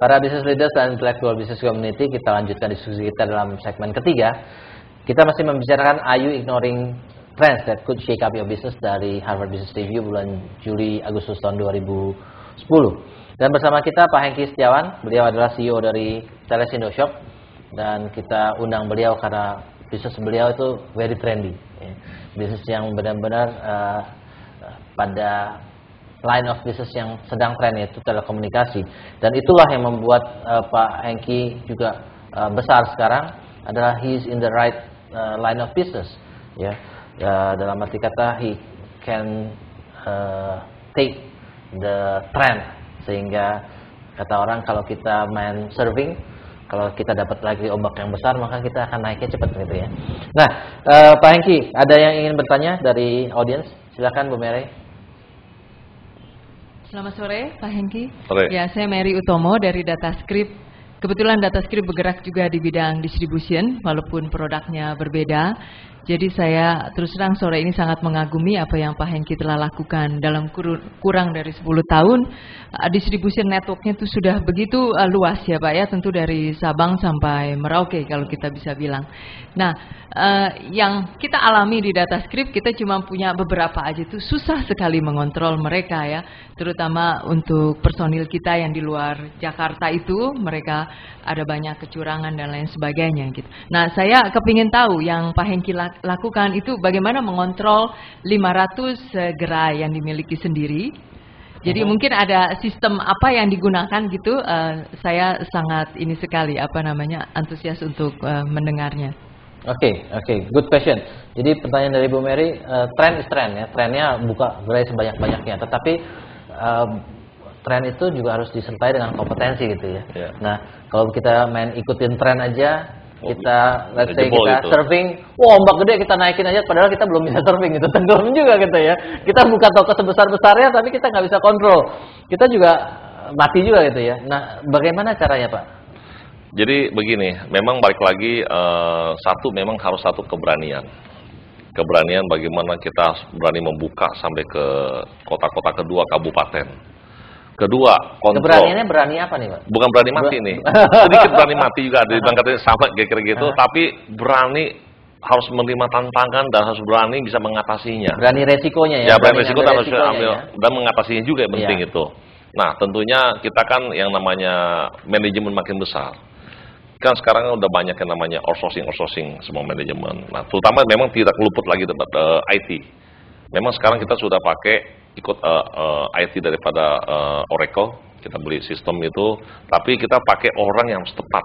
Para business leaders dan intellectual business community, kita lanjutkan diskusi kita dalam segmen ketiga. Kita masih membicarakan Are You Ignoring Trends That Could Shake Up Your Business dari Harvard Business Review bulan Juli Agustus tahun 2010. Dan bersama kita Pak Hengki Setiawan, beliau adalah CEO dari Telesindo Shop, dan kita undang beliau karena bisnis beliau itu very trendy, ya. Bisnis yang benar-benar pada line of business yang sedang tren, yaitu telekomunikasi, dan itulah yang membuat Pak Hengki juga besar sekarang, adalah he is in the right line of business, ya. Dalam arti kata he can take the trend, sehingga kata orang kalau kita main surfing, kalau kita dapat lagi ombak yang besar, maka kita akan naiknya cepat gitu ya. Nah, Pak Hengki, ada yang ingin bertanya dari audiens? Silakan Bu Mary. Selamat sore, Pak Hengki. Sore. Ya, saya Mary Utomo dari Datascript. Kebetulan Datascript bergerak juga di bidang distribution, walaupun produknya berbeda. Jadi saya terus terang sore ini sangat mengagumi apa yang Pak Hengki telah lakukan dalam kurang dari 10 tahun. Distribution networknya itu sudah begitu luas ya Pak ya, tentu dari Sabang sampai Merauke kalau kita bisa bilang. Nah, yang kita alami di Datascript, kita cuma punya beberapa aja, itu susah sekali mengontrol mereka ya, terutama untuk personil kita yang di luar Jakarta itu, mereka ada banyak kecurangan dan lain sebagainya gitu. Nah, saya kepingin tahu yang Pak Hengki lakukan itu bagaimana mengontrol 500 gerai yang dimiliki sendiri. Jadi mungkin ada sistem apa yang digunakan gitu. Saya sangat ini sekali antusias untuk mendengarnya. Oke, good question. Jadi pertanyaan dari Bu Mary, trend is trend ya. Trennya buka gerai sebanyak-banyaknya, tetapi tren itu juga harus disertai dengan kompetensi gitu ya. Yeah. Nah, kalau kita main ikutin tren aja, kita let's say kita surfing, ombak gede kita naikin aja, padahal kita belum bisa surfing, itu tenggelam juga gitu ya. Kita buka toko sebesar-besarnya tapi kita nggak bisa kontrol, kita juga mati juga gitu ya. Nah, bagaimana caranya Pak? Jadi begini, memang balik lagi, memang harus satu keberanian bagaimana kita berani membuka sampai ke kota-kota kedua, kabupaten. Kedua, kontrol. Keberaniannya berani apa nih Pak? Bukan berani mati nih. Sedikit berani mati juga, katanya sama kira-kira gitu. Tapi berani harus menerima tantangan dan harus berani bisa mengatasinya. Berani resikonya ya? Ya, berani resiko dan harus ambil dan mengatasinya juga yang penting itu. Nah, tentunya kita kan yang namanya manajemen makin besar. Kan sekarang udah banyak yang namanya outsourcing semua manajemen. Nah, terutama memang tidak luput lagi tempat IT. Memang sekarang kita sudah pakai ikut IT daripada Oracle, kita beli sistem itu, tapi kita pakai orang yang tepat.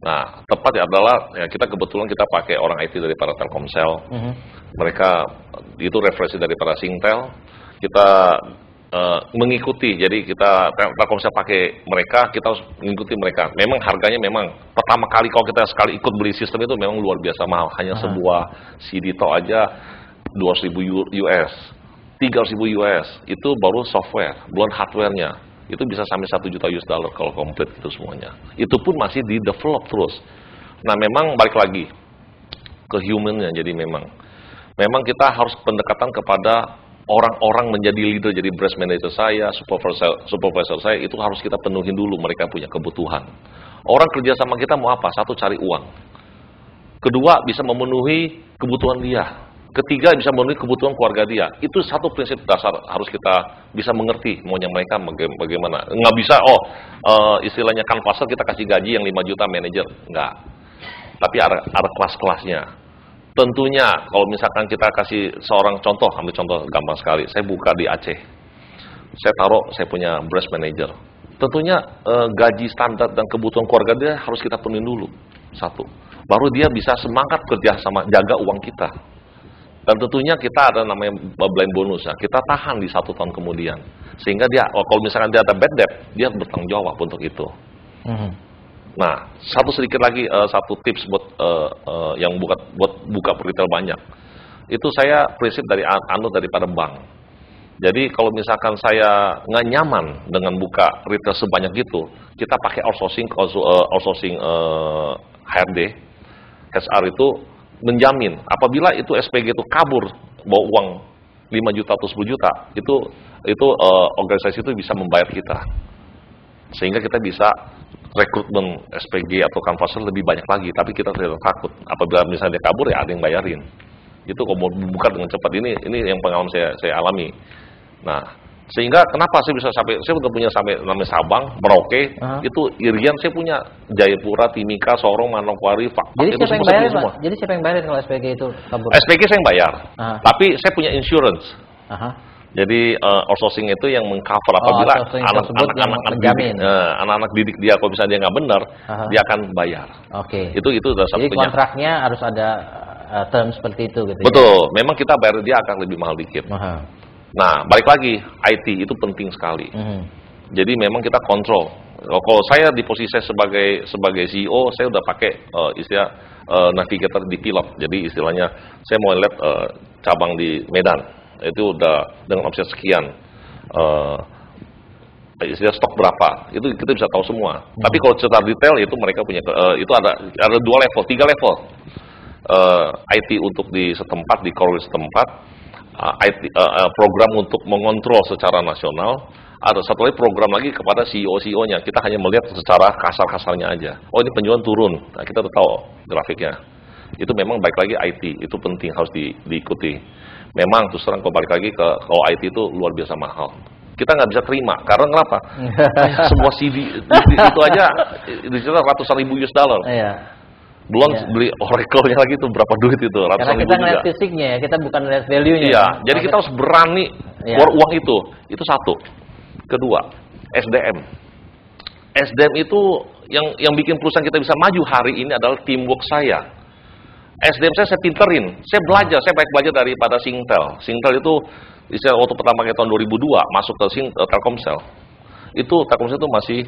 Nah, tepat adalah ya kita kebetulan kita pakai orang IT daripada Telkomsel. Mereka itu referensi daripada Singtel. Kita mengikuti, jadi kita Telkomsel pakai mereka, kita harus mengikuti mereka. Memang harganya memang pertama kali kalau kita sekali ikut beli sistem itu memang luar biasa mahal. Hanya sebuah CD to aja 200.000 US. 300.000 US, itu baru software, belum hardware-nya. Itu bisa sampai 1 juta US dollar kalau komplit itu semuanya. Itu pun masih di develop terus. Nah, memang balik lagi ke human-nya. Jadi memang kita harus pendekatan kepada orang-orang menjadi leader, jadi branch manager saya, supervisor saya, itu harus kita penuhin dulu mereka punya kebutuhan. Orang kerja sama kita mau apa? Satu, cari uang. Kedua, bisa memenuhi kebutuhan dia. Ketiga, bisa memenuhi kebutuhan keluarga dia. Itu satu prinsip dasar harus kita bisa mengerti maunya mereka bagaimana. Nggak bisa, istilahnya kanvaser kita kasih gaji yang 5 juta manajer. Nggak. Tapi ada kelas-kelasnya. Tentunya, kalau misalkan kita kasih seorang contoh, ambil contoh gampang sekali. Saya buka di Aceh. Saya punya branch manager. Tentunya gaji standar dan kebutuhan keluarga dia harus kita penuhi dulu. Satu. Baru dia bisa semangat kerja sama, jaga uang kita. Dan tentunya kita ada namanya blind bonus ya. Kita tahan di 1 tahun kemudian. Sehingga dia, kalau misalkan dia ada bad debt, dia bertanggung jawab untuk itu. Nah, sedikit lagi, satu tips buat yang buat buka retail banyak. Itu saya prinsip daripada bank. Jadi kalau misalkan saya nggak nyaman dengan buka retail sebanyak gitu, kita pakai outsourcing HRD, HR itu menjamin apabila itu SPG itu kabur bawa uang 5 juta atau 10 juta, itu organisasi itu bisa membayar kita. Sehingga kita bisa rekrutmen SPG atau canvasser lebih banyak lagi, tapi kita tidak takut. Apabila misalnya dia kabur, ya ada yang bayarin. Itu kalau mau buka dengan cepat, ini yang pengalaman saya alami. Nah, sehingga kenapa saya bisa sampai, saya udah punya sampai namanya Sabang, Merauke, itu Irian saya punya, Jayapura, Timika, Sorong, Manokwari, Fakfak, Jadi itu siapa yang semua saya bayarin, punya semua. Pak? Jadi siapa yang bayarin kalau SPG itu kabur? SPG saya yang bayar, tapi saya punya insurance. Jadi outsourcing itu yang mengcover apabila anak-anak didik dia kalau misalnya dia nggak benar, dia akan bayar. Oke. Itu udah satunya. Jadi kontraknya harus ada term seperti itu gitu. Betul. Ya? Memang kita bayar dia akan lebih mahal dikit. Nah, balik lagi IT itu penting sekali. Jadi memang kita kontrol. Kalau saya di posisi saya sebagai CEO, saya udah pakai istilah navigator di pilot. Jadi istilahnya saya mau lihat cabang di Medan. Itu udah dengan omset sekian, istilah stok berapa, itu kita bisa tahu semua. Tapi kalau secara detail itu mereka punya, itu ada 2 level, 3 level. IT untuk di setempat, di core setempat, program untuk mengontrol secara nasional. Ada satu lagi program lagi kepada CEO-nya. Kita hanya melihat secara kasar-kasarnya aja. Oh, ini penjualan turun, nah kita udah tahu grafiknya. Itu memang baik lagi IT, itu penting harus diikuti. Memang terus terang kalau balik lagi kalau IT itu luar biasa mahal. Kita nggak bisa terima, karena kenapa? Semua CV itu aja dijual ratusan ribu US dollar. Belum beli Oracle-nya lagi itu berapa duit itu, ratusan karena ribu kita juga. ngeliat fisiknya ya, kita bukan ngeliat value-nya. Iya, jadi kita harus berani keluar uang itu satu. Kedua, SDM. SDM itu yang bikin perusahaan kita bisa maju hari ini adalah teamwork saya. SDM saya pinterin, saya belajar, saya baik belajar daripada Singtel. Singtel itu, istilah waktu pertama kayak tahun 2002 masuk ke Telkomsel. Itu Telkomsel itu masih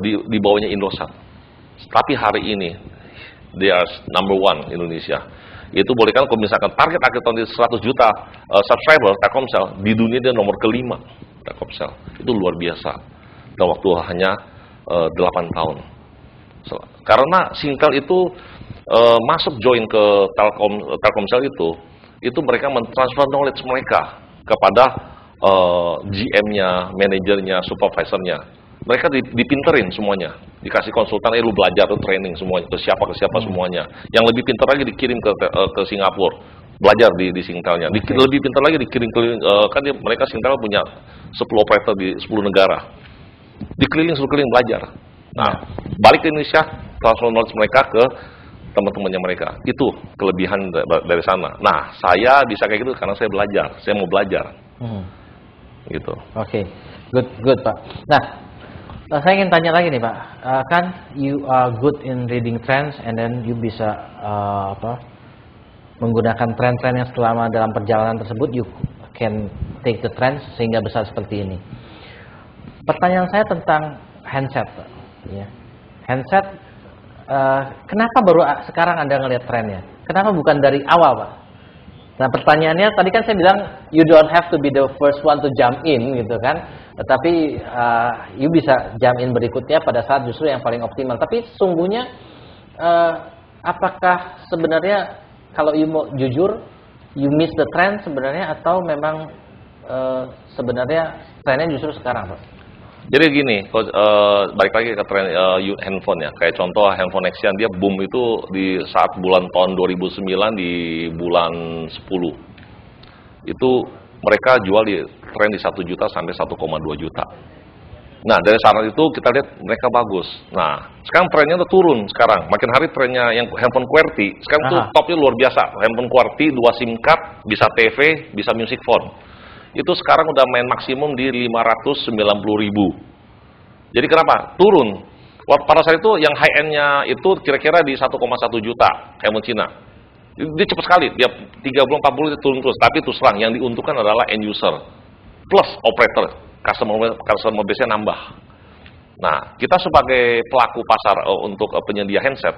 di bawahnya Indosat. Tapi hari ini, they are number 1 Indonesia. Itu boleh kan kalau misalkan target akhir tahun 100 juta subscriber Telkomsel, di dunia dia nomor ke-5 Telkomsel. Itu luar biasa. Dalam waktu hanya 8 tahun. Karena Singtel itu masuk join ke Telkomsel itu mereka mentransfer knowledge mereka kepada GM-nya, manajernya, supervisornya. Mereka dipinterin semuanya, dikasih konsultan, lu belajar, lu training semuanya, ke siapa semuanya. Yang lebih pintar lagi dikirim ke Singapura, belajar di Singtelnya. Lebih pintar lagi dikirim ke kan mereka Singtel punya 10 operator di 10 negara. Dikeliling seluruh keliling belajar. Nah, balik ke Indonesia, transfer knowledge mereka ke teman-temannya mereka. Itu kelebihan dari sana. Nah, saya bisa kayak gitu karena saya belajar. Saya mau belajar. Gitu. Oke. Good, Pak. Nah, saya ingin tanya lagi nih, Pak. Kan you are good in reading trends and then you bisa menggunakan tren-tren yang selama dalam perjalanan tersebut you can take the trends sehingga besar seperti ini. Pertanyaan saya tentang handset, Pak. Ya. Handset kenapa baru sekarang Anda ngelihat trennya? Kenapa bukan dari awal, Pak? Nah, pertanyaannya tadi kan saya bilang you don't have to be the first one to jump in gitu kan. Tetapi you bisa jump in berikutnya pada saat justru yang paling optimal. Tapi sungguhnya apakah sebenarnya kalau you mau jujur you miss the trend sebenarnya atau memang sebenarnya trennya justru sekarang, Pak? Jadi gini, balik lagi ke tren handphone ya. Kayak contoh handphone Nexian, dia boom itu di saat bulan tahun 2009 di bulan 10. Itu mereka jual di tren di 1 juta sampai 1,2 juta. Nah, dari saat itu kita lihat mereka bagus. Nah, sekarang trennya udah turun sekarang. Makin hari trennya yang handphone QWERTY, sekarang tuh topnya luar biasa. Handphone QWERTY, 2 SIM card, bisa TV, bisa music phone. Itu sekarang udah main maksimum di 590.000. Jadi kenapa? Turun. Pada saat itu yang high end-nya itu kira-kira di 1,1 juta handphone Cina. Dia cepat sekali, dia 30-40 itu turun terus. Tapi terus terang yang diuntungkan adalah end user plus operator, customer base-nya nambah. Nah, kita sebagai pelaku pasar untuk penyedia handset,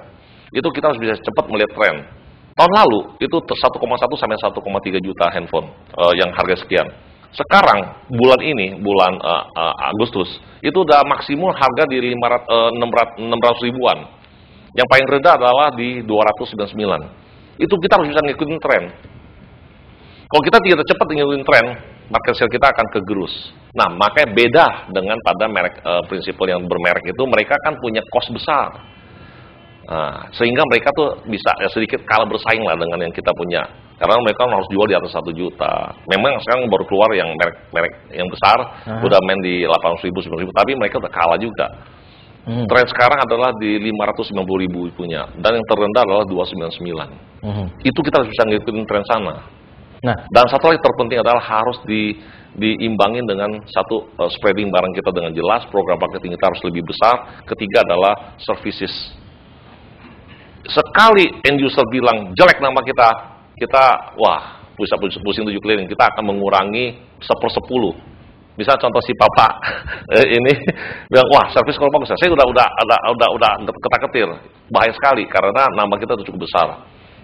itu kita harus bisa cepat melihat tren. Tahun lalu itu 1,1 sampai 1,3 juta handphone yang harga sekian. Sekarang bulan ini, bulan Agustus, itu udah maksimum harga di 600 ribuan. Yang paling rendah adalah di 299. Itu kita harus bisa ngikutin tren. Kalau kita tidak cepat ngikutin tren, market share kita akan kegerus. Nah, makanya beda dengan pada merek prinsipal yang bermerek itu, mereka kan punya cost besar. Nah, sehingga mereka tuh bisa sedikit kalah bersaing lah dengan yang kita punya. Karena mereka harus jual di atas 1 juta. Memang sekarang baru keluar yang merek yang besar, udah main di 800.000, 900.000, tapi mereka udah kalah juga. Tren sekarang adalah di 590.000 punya, dan yang terendah adalah 299. Itu kita harus bisa ngikutin tren sana. Nah, Dan satu lagi terpenting adalah harus diimbangin dengan satu, spreading barang kita dengan jelas, program marketing kita harus lebih besar. Ketiga adalah services. Sekali end user bilang jelek nama kita wah pusing 7 keliling, kita akan mengurangi 1/10. Misal contoh si Papa ini bilang, wah servis kalau bagus, saya udah ketar-ketir, bahaya sekali karena nama kita itu cukup besar.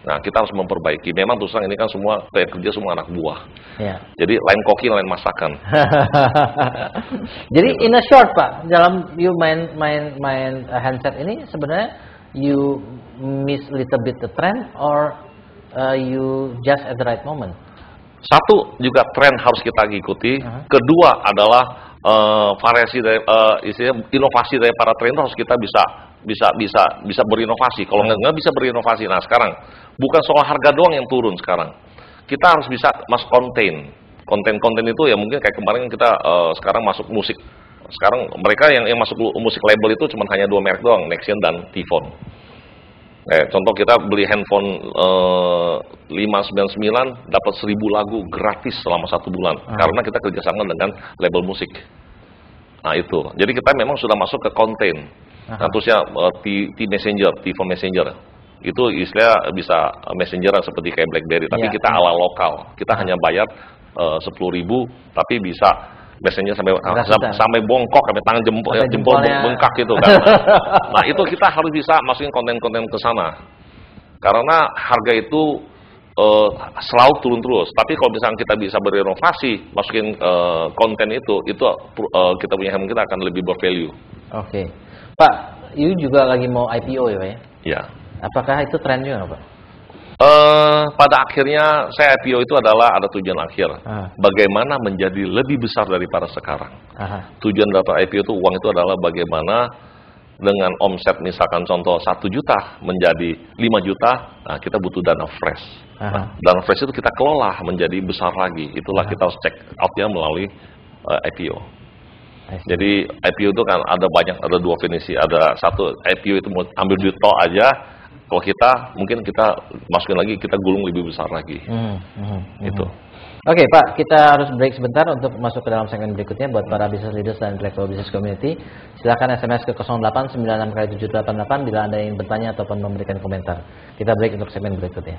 Nah, kita harus memperbaiki. Memang terus terang ini kan semua kayak kerja semua anak buah. ya. Jadi lain koki, lain masakan. Jadi in a short Pak, dalam you main handset ini sebenarnya you miss little bit the trend or you just at the right moment? Satu juga tren harus kita ikuti. Kedua adalah variasi dari inovasi dari para trainer, harus kita bisa berinovasi. Kalau nggak bisa berinovasi, nah sekarang bukan soal harga doang yang turun sekarang. Kita harus bisa masuk konten itu ya, mungkin kayak kemarin kita sekarang masuk musik. Sekarang mereka yang masuk musik label itu cuma hanya 2 merek doang, Nexian dan T-Phone. Contoh kita beli handphone 599 dapat 1.000 lagu gratis selama 1 bulan karena kita kerjasama dengan label musik. Nah itu, jadi kita memang sudah masuk ke konten. Nah terusnya T-Phone Messenger itu istilah bisa messenger seperti kayak BlackBerry, tapi kita ala lokal. Kita hanya bayar 10.000 tapi bisa biasanya sampai bongkok, sampai tangan jempol bengkak gitu kan. Nah, itu kita harus bisa masukin konten-konten ke sana. Karena harga itu selalu turun terus. Tapi kalau misalnya kita bisa berinovasi, masukin konten itu kita punya handphone kita akan lebih bervalue. Oke. Pak, you juga lagi mau IPO ya Pak ya? Iya. Apakah itu tren juga Pak? Pada akhirnya saya IPO itu adalah ada tujuan akhir. Bagaimana menjadi lebih besar daripada sekarang. Tujuan daripada IPO itu, uang itu adalah bagaimana dengan omset misalkan contoh 1 juta menjadi 5 juta, nah kita butuh dana fresh. Dana fresh itu kita kelola menjadi besar lagi. Itulah kita harus check out-nya melalui IPO. Jadi IPO itu kan ada 2 definisi. Ada satu, IPO itu mau ambil duit toh aja. Kalau kita, mungkin kita masukin lagi, kita gulung lebih besar lagi. Itu. Oke Pak, kita harus break sebentar untuk masuk ke dalam segmen berikutnya buat para business leaders dan intellectual business community. Silakan SMS ke 0896 kali 788 bila Anda ingin bertanya ataupun memberikan komentar. Kita break untuk segmen berikutnya.